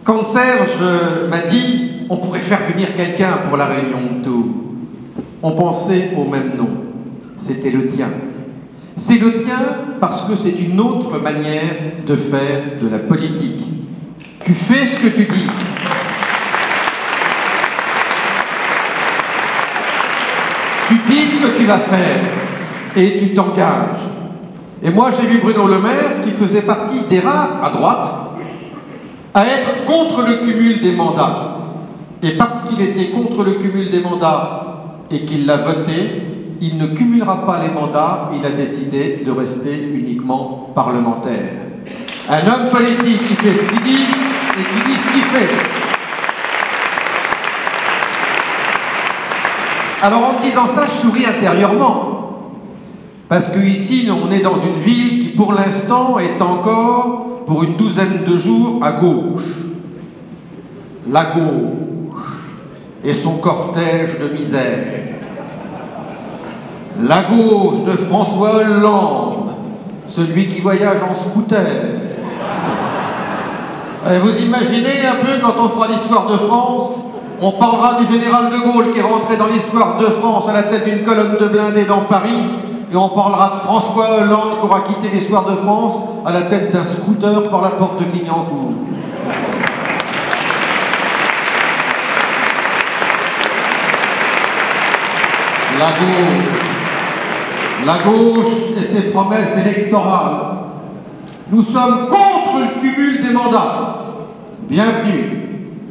Quand Serge m'a dit on pourrait faire venir quelqu'un pour la réunion de Tours, on pensait au même nom. C'était le tien. C'est le tien parce que c'est une autre manière de faire de la politique. Tu fais ce que tu dis. Tu dis ce que tu vas faire et tu t'engages. Et moi, j'ai vu Bruno Le Maire qui faisait partie des rares à droite à être contre le cumul des mandats. Et parce qu'il était contre le cumul des mandats et qu'il l'a voté, il ne cumulera pas les mandats, il a décidé de rester uniquement parlementaire. Un homme politique qui fait ce qu'il dit et qui dit ce qu'il fait. Alors en disant ça, je souris intérieurement. Parce qu'ici, on est dans une ville qui, pour l'instant, est encore, pour une douzaine de jours, à gauche. La gauche et son cortège de misère. La gauche de François Hollande, celui qui voyage en scooter. Et vous imaginez un peu, quand on fera l'histoire de France, on parlera du général de Gaulle qui est rentré dans l'histoire de France à la tête d'une colonne de blindés dans Paris, et on parlera de François Hollande qui aura quitté l'histoire de France à la tête d'un scooter par la porte de Clignancourt. La gauche et ses promesses électorales. Nous sommes contre le cumul des mandats. Bienvenue.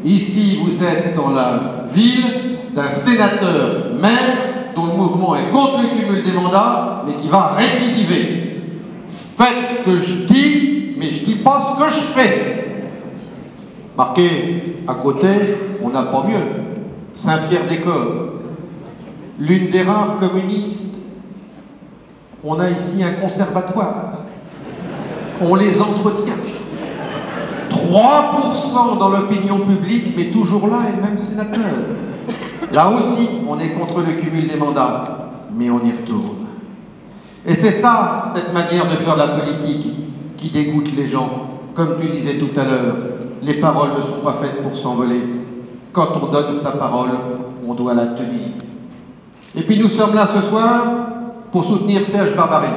Ici, vous êtes dans la ville d'un sénateur maire dont le mouvement est contre le cumul des mandats, mais qui va récidiver. Faites ce que je dis, mais je ne dis pas ce que je fais. Marqué à côté, on n'a pas mieux. Saint-Pierre-des-Corps, l'une des rares communistes. On a ici un conservatoire. On les entretient. 3% dans l'opinion publique, mais toujours là, et le même sénateur. Là aussi, on est contre le cumul des mandats, mais on y retourne. Et c'est ça, cette manière de faire la politique, qui dégoûte les gens. Comme tu le disais tout à l'heure, les paroles ne sont pas faites pour s'envoler. Quand on donne sa parole, on doit la tenir. Et puis nous sommes là ce soir pour soutenir Serge Barbarie,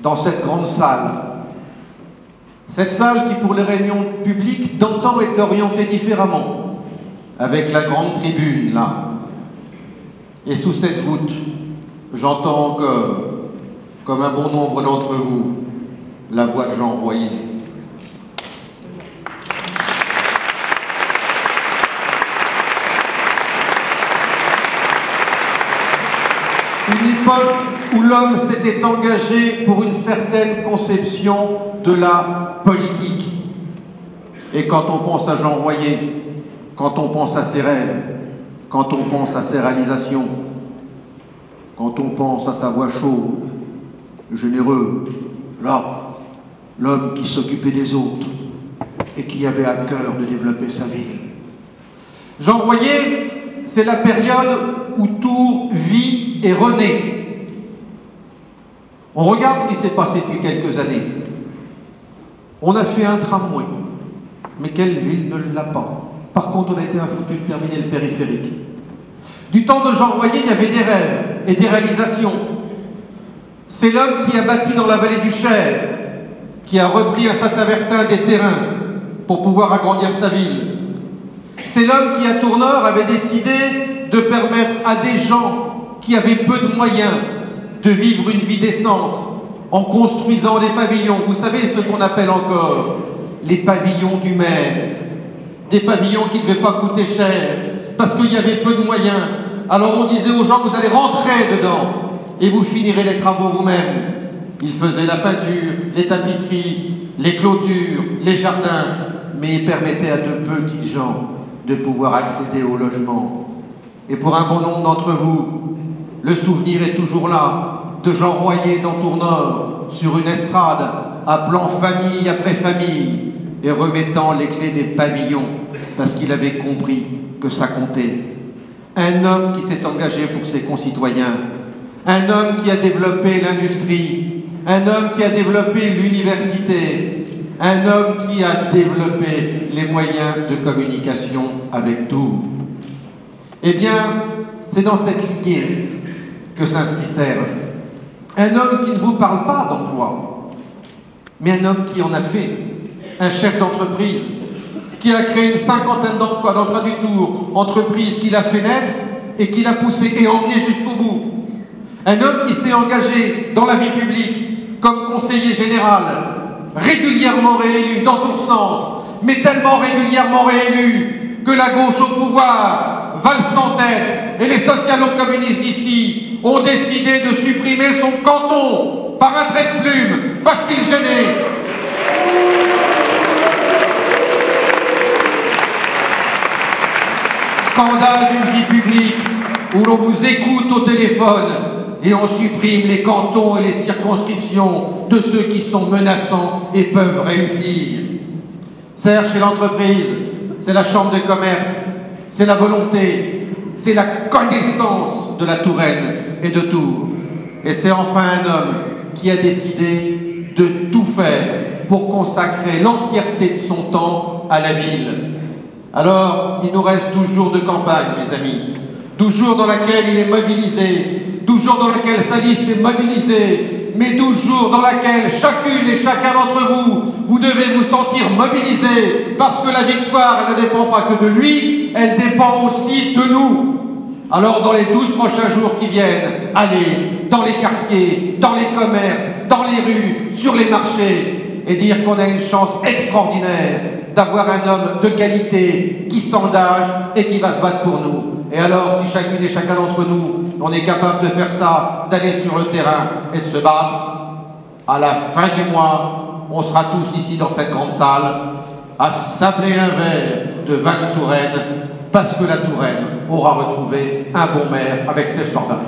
dans cette grande salle. Cette salle qui, pour les réunions publiques, d'antan est orientée différemment, avec la grande tribune, là. Et sous cette voûte, j'entends encore, comme un bon nombre d'entre vous, la voix de Jean Royer. Une époque où l'homme s'était engagé pour une certaine conception de la politique. Et quand on pense à Jean Royer, quand on pense à ses rêves, quand on pense à ses réalisations, quand on pense à sa voix chaude, généreux, là, l'homme qui s'occupait des autres et qui avait à cœur de développer sa ville. Jean Royer, c'est la période où Tours vit et renaît. On regarde ce qui s'est passé depuis quelques années. On a fait un tramway, mais quelle ville ne l'a pas? Par contre, on a été foutu de terminer le périphérique. Du temps de Jean Royer, il y avait des rêves et des réalisations. C'est l'homme qui a bâti dans la vallée du Cher, qui a repris à Saint-Avertin des terrains pour pouvoir agrandir sa ville. C'est l'homme qui, à Tourneur, avait décidé de permettre à des gens qui avaient peu de moyens de vivre une vie décente en construisant des pavillons. Vous savez ce qu'on appelle encore les pavillons du maire. Des pavillons qui ne devaient pas coûter cher parce qu'il y avait peu de moyens. Alors on disait aux gens, vous allez rentrer dedans et vous finirez les travaux vous-même. Ils faisaient la peinture, les tapisseries, les clôtures, les jardins, mais ils permettaient à de petits gens de pouvoir accéder au logement. Et pour un bon nombre d'entre vous, le souvenir est toujours là, de Jean Royer dans Tournord, sur une estrade, appelant famille après famille, et remettant les clés des pavillons, parce qu'il avait compris que ça comptait. Un homme qui s'est engagé pour ses concitoyens, un homme qui a développé l'industrie, un homme qui a développé l'université, un homme qui a développé les moyens de communication avec tout. Eh bien, c'est dans cette lignée que s'inscrit Serge. Un homme qui ne vous parle pas d'emploi, mais un homme qui en a fait, un chef d'entreprise, qui a créé une 50aine d'emplois dans Tradutour, entreprise qu'il a fait naître et qu'il a poussé et emmené jusqu'au bout. Un homme qui s'est engagé dans la vie publique comme conseiller général, régulièrement réélu dans Tours-Centre, mais tellement régulièrement réélu que la gauche au pouvoir valse en tête et les socialo-communistes d'ici ont décidé de supprimer son canton par un trait de plume parce qu'il gênait. Scandale d'une vie publique où l'on vous écoute au téléphone et on supprime les cantons et les circonscriptions de ceux qui sont menaçants et peuvent réussir. Serge, c'est l'entreprise, c'est la chambre de commerce, c'est la volonté, c'est la connaissance de la Touraine et de Tours. Et c'est enfin un homme qui a décidé de tout faire pour consacrer l'entièreté de son temps à la ville. Alors, il nous reste 12 jours de campagne, mes amis. 12 jours dans lesquels il est mobilisé, 12 jours dans lesquels sa liste est mobilisée, mais 12 jours dans lesquels chacune et chacun d'entre vous, vous devez vous sentir mobilisés, parce que la victoire, elle ne dépend pas que de lui, elle dépend aussi de nous. Alors, dans les 12 prochains jours qui viennent, allez dans les quartiers, dans les commerces, dans les rues, sur les marchés, et dire qu'on a une chance extraordinaire d'avoir un homme de qualité qui s'engage et qui va se battre pour nous. Et alors, si chacune et chacun d'entre nous, on est capable de faire ça, d'aller sur le terrain et de se battre, à la fin du mois, on sera tous ici dans cette grande salle à sabler un verre de vin de Touraine, parce que la Touraine aura retrouvé un bon maire avec Serge Barbarin.